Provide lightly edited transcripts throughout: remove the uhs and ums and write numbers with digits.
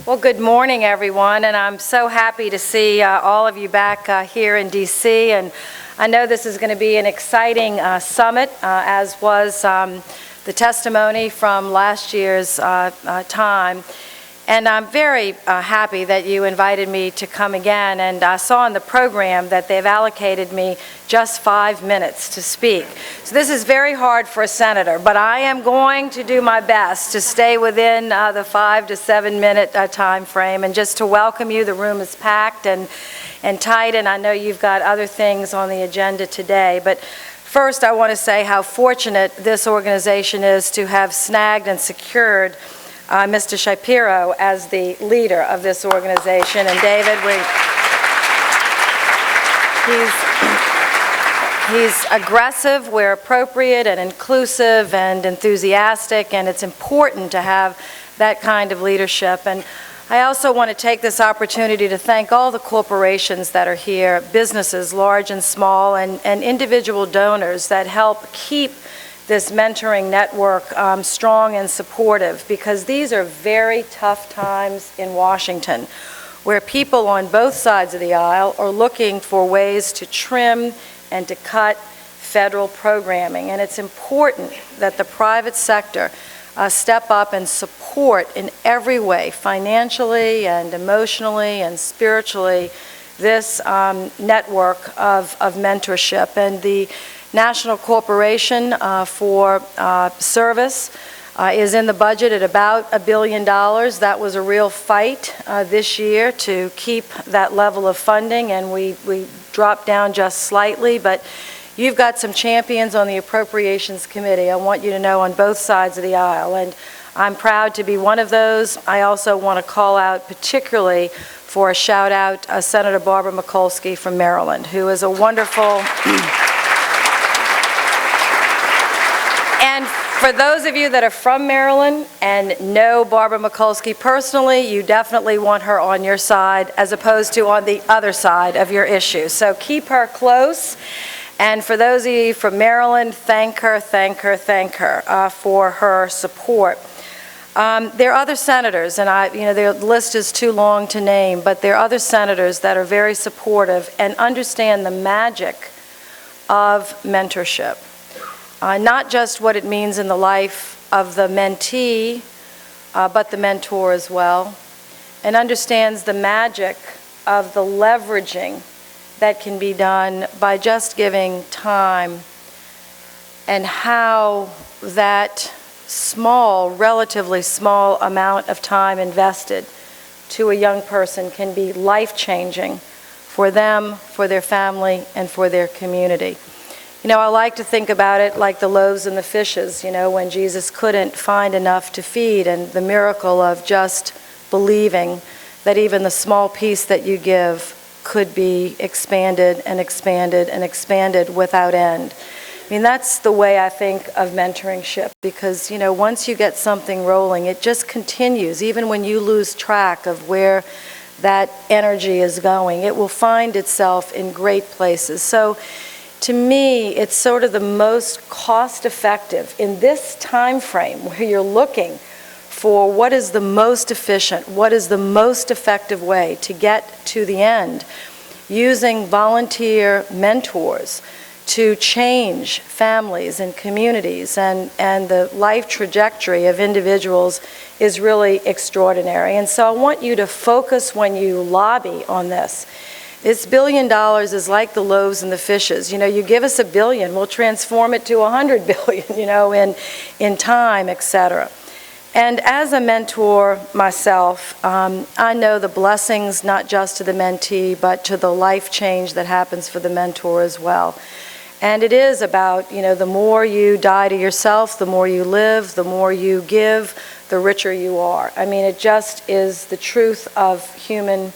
Well, good morning, everyone, and I'm so happy to see all of you back here in D.C., and I know this is going to be an exciting summit, as was the testimony from last year's time. And I'm very happy that you invited me to come again, and I saw in the program that they've allocated me just 5 minutes to speak. So this is very hard for a senator, but I am going to do my best to stay within the 5 to 7 minute time frame. And just to welcome you, the room is packed and tight, and I know you've got other things on the agenda today. But first, I want to say how fortunate this organization is to have snagged and secured Mr. Shapiro as the leader of this organization. And David, he's aggressive where appropriate and inclusive and enthusiastic, and it's important to have that kind of leadership. And I also want to take this opportunity to thank all the corporations that are here, businesses large and small, and individual donors that help keep this mentoring network strong and supportive, because these are very tough times in Washington, where people on both sides of the aisle are looking for ways to trim and to cut federal programming. And it's important that the private sector step up and support in every way, financially and emotionally and spiritually, this network of mentorship. And the National Corporation for Service is in the budget at about $1 billion. That was a real fight this year to keep that level of funding, and we dropped down just slightly, but you've got some champions on the Appropriations Committee. I want you to know, on both sides of the aisle, and I'm proud to be one of those. I also want to call out particularly for a shout out Senator Barbara Mikulski from Maryland, who is a wonderful And for those of you that are from Maryland and know Barbara Mikulski personally, you definitely want her on your side as opposed to on the other side of your issue. So keep her close. And for those of you from Maryland, thank her for her support. There are other senators, and their list is too long to name, but there are other senators that are very supportive and understand the magic of mentorship. Not just what it means in the life of the mentee, but the mentor as well, and understands the magic of the leveraging that can be done by just giving time, and how that relatively small amount of time invested to a young person can be life-changing for them, for their family, and for their community. I like to think about it like the loaves and the fishes, when Jesus couldn't find enough to feed, and the miracle of just believing that even the small piece that you give could be expanded and expanded and expanded without end. That's the way I think of mentoringship, because, once you get something rolling, it just continues. Even when you lose track of where that energy is going, it will find itself in great places. So, to me, it's sort of the most cost-effective in this time frame where you're looking for what is the most efficient, what is the most effective way to get to the end, using volunteer mentors to change families and communities, and the life trajectory of individuals is really extraordinary. And so I want you to focus when you lobby on this. This $1 billion is like the loaves and the fishes. You give us $1 billion, we'll transform it to $100 billion, in time, etc. And as a mentor myself, I know the blessings not just to the mentee, but to the life change that happens for the mentor as well. And it is about, the more you die to yourself, the more you live, the more you give, the richer you are. It just is the truth of human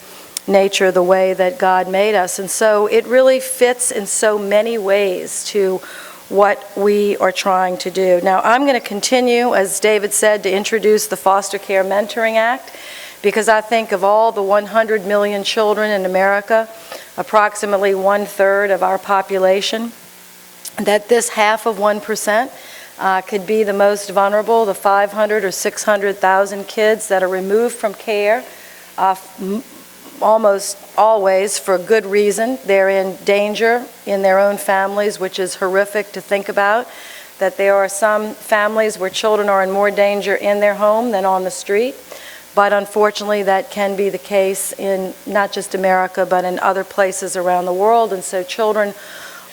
nature, the way that God made us. And so it really fits in so many ways to what we are trying to do. Now, I'm going to continue, as David said, to introduce the Foster Care Mentoring Act, because I think of all the 100 million children in America, approximately 1/3 of our population, that this 0.5%, could be the most vulnerable, the 500 or 600,000 kids that are removed from care, almost always for good reason. They're in danger in their own families, which is horrific to think about, that there are some families where children are in more danger in their home than on the street. But unfortunately, that can be the case in not just America, but in other places around the world. And so children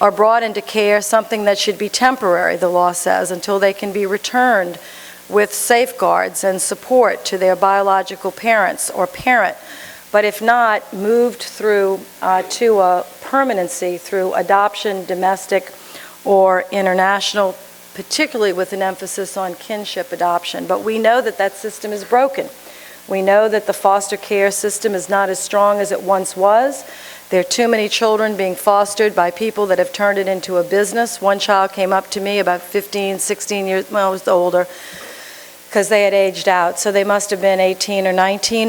are brought into care, something that should be temporary, the law says, until they can be returned with safeguards and support to their biological parents or parent. But if not, moved through to a permanency through adoption, domestic, or international, particularly with an emphasis on kinship adoption. But we know that that system is broken. We know that the foster care system is not as strong as it once was. There are too many children being fostered by people that have turned it into a business. One child came up to me about 15, 16 years, well, it was older, because they had aged out. So they must have been 18 or 19.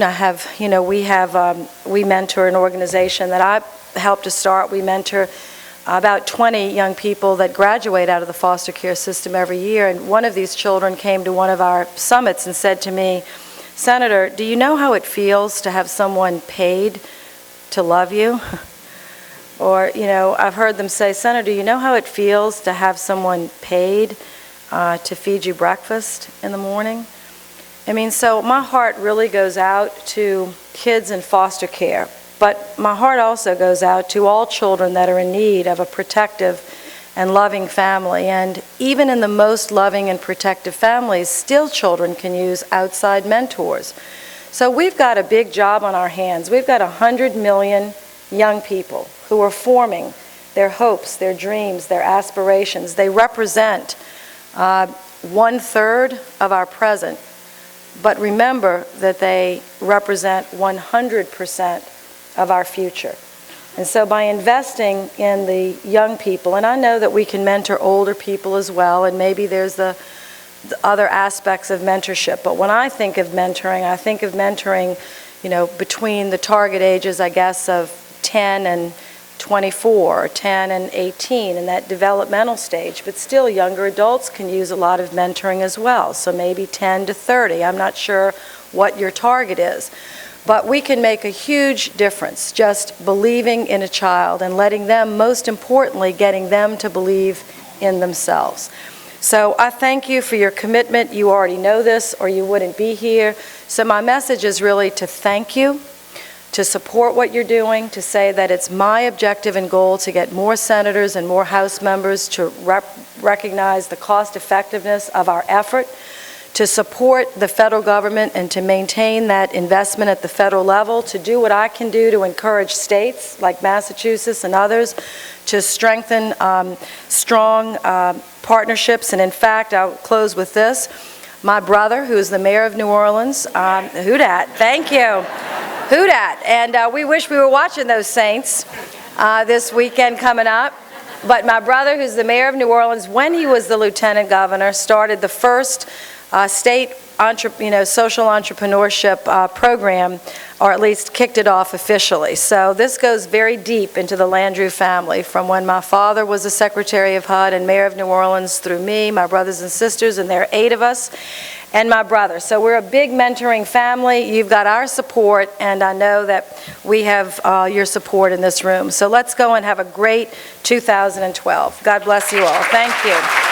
We mentor an organization that I helped to start. We mentor about 20 young people that graduate out of the foster care system every year. And one of these children came to one of our summits and said to me, "Senator, do you know how it feels to have someone paid to love you?" Or, I've heard them say, "Senator, do you know how it feels to have someone paid to feed you breakfast in the morning?" So my heart really goes out to kids in foster care, but my heart also goes out to all children that are in need of a protective and loving family. And even in the most loving and protective families, still children can use outside mentors. So we've got a big job on our hands. We've got 100 million young people who are forming their hopes, their dreams, their aspirations. They represent 1/3 of our present, but remember that they represent 100% of our future. And so by investing in the young people, and I know that we can mentor older people as well, and maybe there's the other aspects of mentorship, but when I think of mentoring, between the target ages, I guess, of 10 and 24, or 10 and 18, in that developmental stage. But still, younger adults can use a lot of mentoring as well, so maybe 10 to 30. I'm not sure what your target is. But we can make a huge difference just believing in a child and letting them, most importantly, getting them to believe in themselves. So I thank you for your commitment. You already know this or you wouldn't be here. So my message is really to thank you, to support what you're doing, to say that it's my objective and goal to get more senators and more House members to recognize the cost effectiveness of our effort, to support the federal government and to maintain that investment at the federal level, to do what I can do to encourage states like Massachusetts and others to strengthen strong partnerships. And in fact, I'll close with this. My brother, who is the mayor of New Orleans, who dat? Thank you. Who dat? And we wish we were watching those Saints this weekend coming up. But my brother, who's the mayor of New Orleans, when he was the lieutenant governor, started the first state social entrepreneurship program, or at least kicked it off officially. So this goes very deep into the Landrieu family, from when my father was the Secretary of HUD and Mayor of New Orleans, through me, my brothers and sisters, and there are 8 of us, and my brother. So we're a big mentoring family. You've got our support, and I know that we have your support in this room. So let's go and have a great 2012. God bless you all. Thank you.